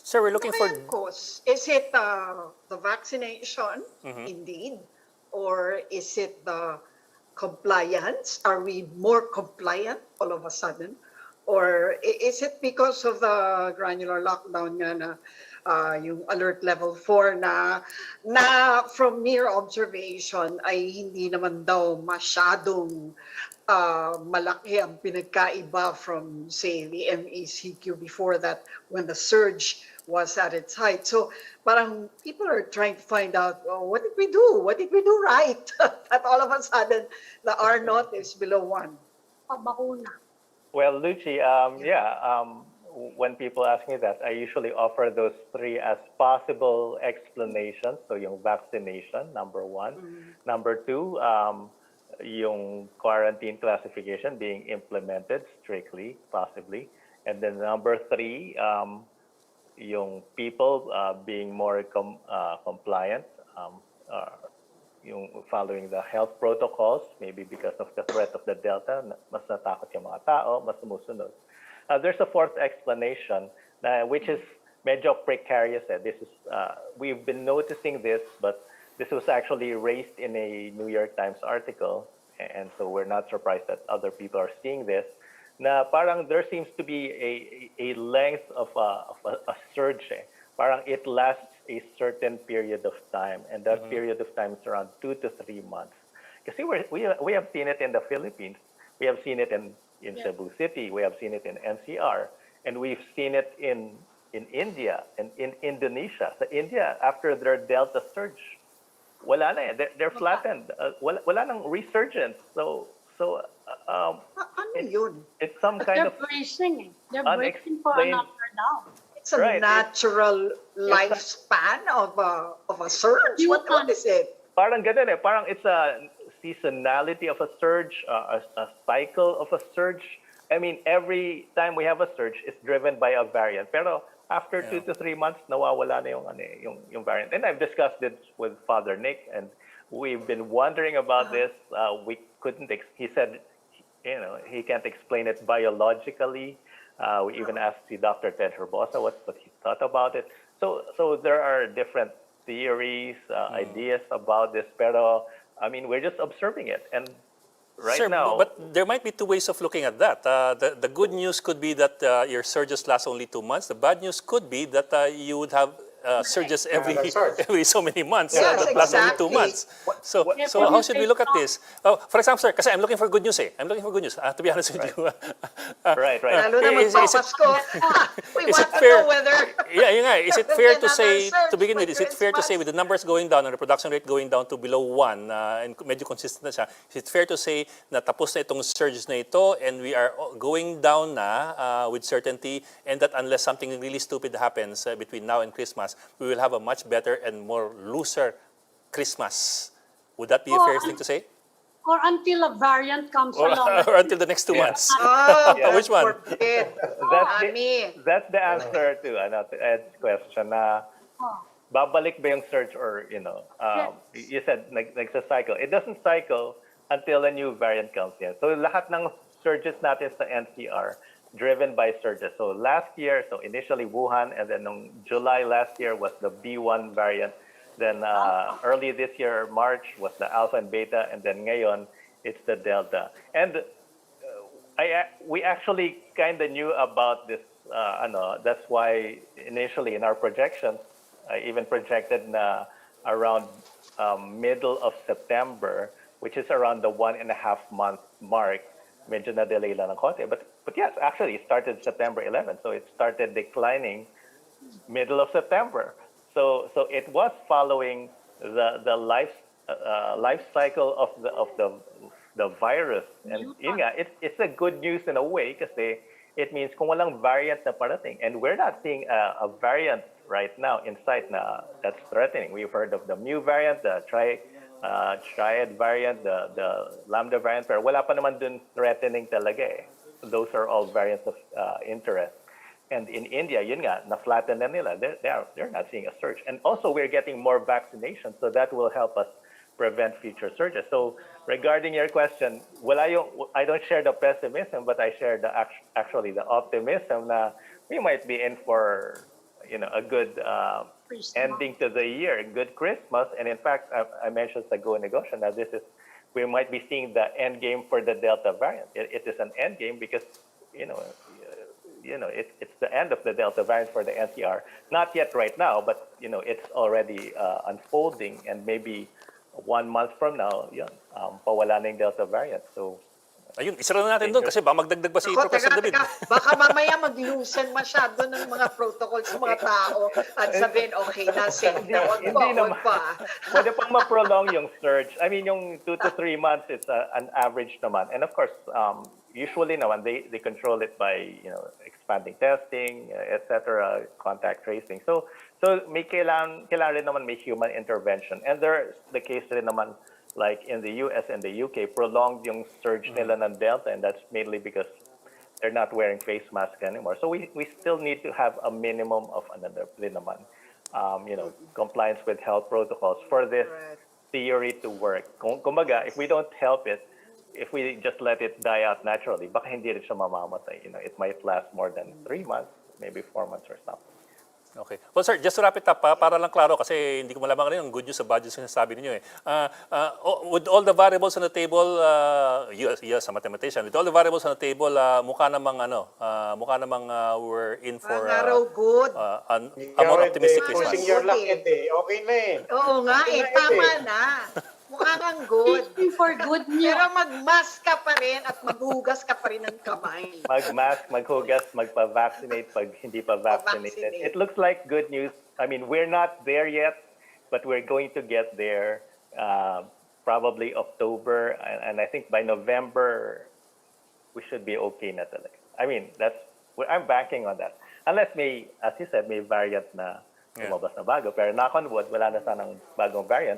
Sir, we're Ano looking for... kaya ang cause? Is it the vaccination, indeed? Or is it the compliance? Are we more compliant all of a sudden? Or is it because of the granular lockdown nga na yung alert level 4 na from mere observation ay hindi naman daw masyadong malaki ang pinagkaiba from, say, the MECQ before that when the surge was at its height. So parang people are trying to find out, oh, what did we do? What did we do right? That all of a sudden the R naught is below 1. Pabakuna. Well, Lucy, when people ask me that, I usually offer those three as possible explanations. So yung vaccination, number one. Number two, yung quarantine classification being implemented strictly, possibly. And then number three, yung people being more compliant, yung following the health protocols, maybe because of the threat of the Delta, mas natakot yung mga tao, mas sumusunod. There's a fourth explanation, which is medyo precarious. This is we've been noticing this, but this was actually raised in a New York Times article, and so we're not surprised that other people are seeing this. Na parang there seems to be a length of a surge. Parang it lasts a certain period of time, and that period of time is around 2 to 3 months. Kasi we have seen it in the Philippines, we have seen it in Cebu City, we have seen it in NCR, and we've seen it in India and in Indonesia. So India, after their Delta surge, wala na they're flattened. Wala nang resurgence. So Ano yun? it's some kind They're of bracing. They're bracing for an up or down. It's a Right. natural lifespan of a surge. What is it? Parang ganun parang it's a seasonality of a surge, a cycle of a surge. I mean, every time we have a surge, it's driven by a variant. Pero after 2 to 3 months, nawawala na yung variant. And I've discussed this with Father Nick, and we've been wondering about this. We couldn't. He said, he can't explain it biologically. We even asked Dr. Ted Herbosa what he thought about it. So there are different theories, ideas about this. Pero I mean, we're just observing it, and right Sir, now. but there might be two ways of looking at that. The good news could be that your surges last only 2 months. The bad news could be that you would have surges every so many months Yes, that last only 2 exactly. months. So how should we look at this? For example, sir, kasi I'm looking for good news. I'm looking for good news. To be honest with you. Right. Lalo na Is it- magpapasko. We is want it to fair? know whether... Yeah. Is it fair to say, Another to begin with, surge is it fair to for say with the numbers going down and the production rate going down to below 1, and medyo consistent na siya, is it fair to say na tapos na itong surges na ito and we are going down na with certainty, and that unless something really stupid happens between now and Christmas, we will have a much better and more looser Christmas? Would that be a fair thing to say? Or until a variant comes Or, along. or until the next 2 months? Oh, Yeah. Which one? forbid. Mami. That's the answer to Ed's question. Babalik ba yung surge, or you said nagsa-cycle. It doesn't cycle until a new variant comes in. So lahat ng surges natin sa NCR driven by surges. So last year, initially Wuhan, and then in July last year was the B1 variant. Then early this year, March, was the Alpha and Beta, and then ngayon, it's the Delta. And we actually kind of knew about this. That's why initially in our projections, I even projected na around middle of September, which is around the 1.5 month mark. Medyo na delay lang ng konti. But yes, actually it started September 11, so it started declining middle of September. So it was following the life cycle of the virus, and yun nga, it's a good news in a way kasi it means kung walang variant na parating, and we're not seeing a variant right now in sight na that's threatening. We've heard of the Mu variant, the Triad variant, the Lambda variant, pero wala pa naman dun threatening talaga. Those are all variants of interest. And in India, yun nga, na-flatten na nila. They're not seeing a surge. And also, we're getting more vaccinations, so that will help us prevent future surges. So regarding your question, I don't share the pessimism, but I share actually the optimism na we might be in for a good Christmas. ending to the year, a good Christmas. And in fact, I mentioned sa Go Negosyo that we might be seeing the end game for the Delta variant. It is an end game because, it's the end of the Delta variant for the NCR. Not yet right now, but, it's already unfolding, and maybe 1 month from now, pawala na yung Delta variant. So, Ayun, isara na natin doon kasi baka magdagdag pa si Ako, Professor David. baka mamaya mag-loosen masyado ng mga protocols sa mga tao at sabihin, okay na, safe na, wag Hindi pa, naman. wag pa. Pwede pang ma-prolong yung surge. I mean, yung 2 to 3 months, it's an average naman. And of course, usually naman, they control it by, expanding testing, etc., contact tracing. So may kailangan rin naman may human intervention. And there's the case rin naman, like in the US and the UK, prolonged yung surge nila ng Delta, and that's mainly because they're not wearing face masks anymore. So we still need to have a minimum of another naman, compliance with health protocols for this Right. theory to work. Kumbaga, if we don't help it, if we just let it die out naturally, baka hindi rin siya mamamatay. It might last more than 3 months, maybe 4 months or something. Okay. Well, sir, just to wrap it up, para lang klaro, kasi hindi ko malaman kanina yung good news sa budget sinasabi ninyo eh. With all the variables on the table, yes, a mathematician, with all the variables on the table, mukha namang we're in for Ang araw good. a more optimistic Ikaw, Christmas. Pushing your luck, okay na eh. Oo nga, tama na. Mukha kang good. Waiting for good news. Pero mag-mask ka pa rin at maghugas ka pa rin ng kamay. Mag-mask, maghugas, magpa-vaccinate pag hindi pa vaccinated. Pa-vaccinate. It looks like good news. I mean, we're not there yet, but we're going to get there probably October. And I think by November, we should be okay na talaga. I mean, I'm banking on that. Unless may, as you said, may variant na lumabas na bago. Pero knock on wood, wala na sanang bagong variant.